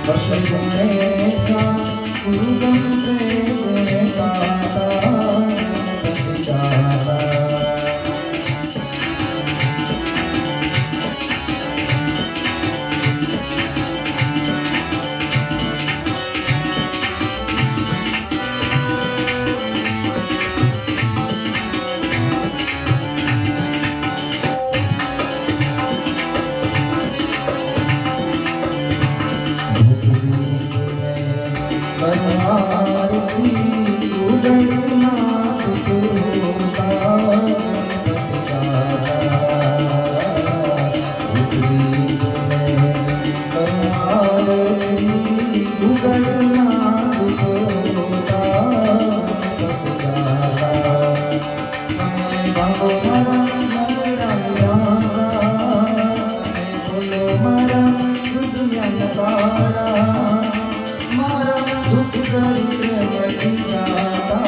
बस गुणेशा गुरुगम से गुण गाता गणपति गाता। आरती उदयनाथ तुता गणपति गाता। आरती उदयनाथ तुता गणपति गाता। बाबो मारा मंगला निराला बोलो मारा हृदय लगाड़ा मारा दुख दरिद्र मटी जाता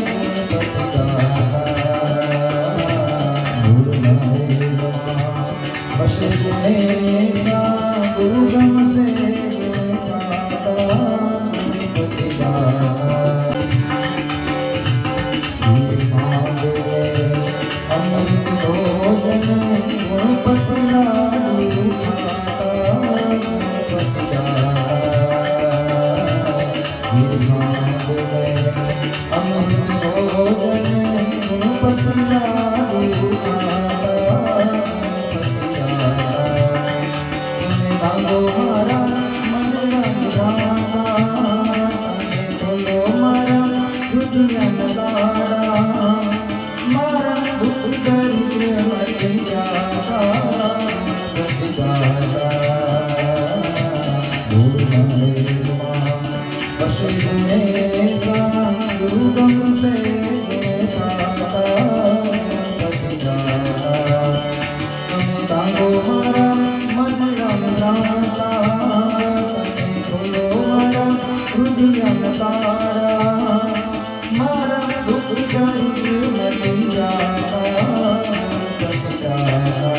गणपति गाता। बस गुणेशा गुरुगम से गुण गाता गणपति गाता। अमृत भोजन गणपति लाडू खाता गणपति गाता। अमृत भोजन गणपति लाडू खाता गणपति गाता। मांगो मारा मंगला निराला बोलो मारा हृदय लगाड़ा मारा दुख दरिद्र मट जाता गणपति गाता। बस गुणेशा गुरुगम से गुण गाता गणपति गाता। तांगो मारा मंगला निराला बोलो मारा हृदय लगाड़ा मारा दुख दरिद्र मट जाता गणपति गाता।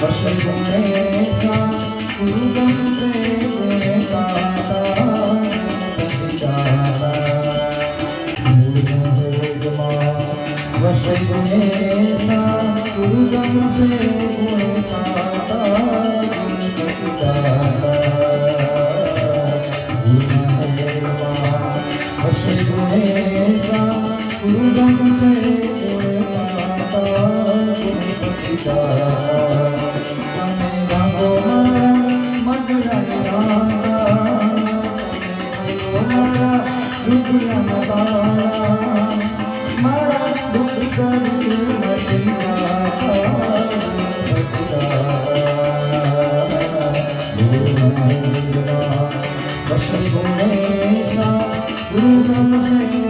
बस गुणेशा गुरुगम से गुण गाता गणपति गाता। बस गुणेशा गुरुगम से गुण गाता गणपति गाता। बस गुणेशा गुरुगम से गुण गाता गणपति गाता। मंगला निराला बोलो मारा हृदय लगाड़ा मारा दुख दरिद्र मट जाता गणपति गाता। बस गुणेशा गुरुगम से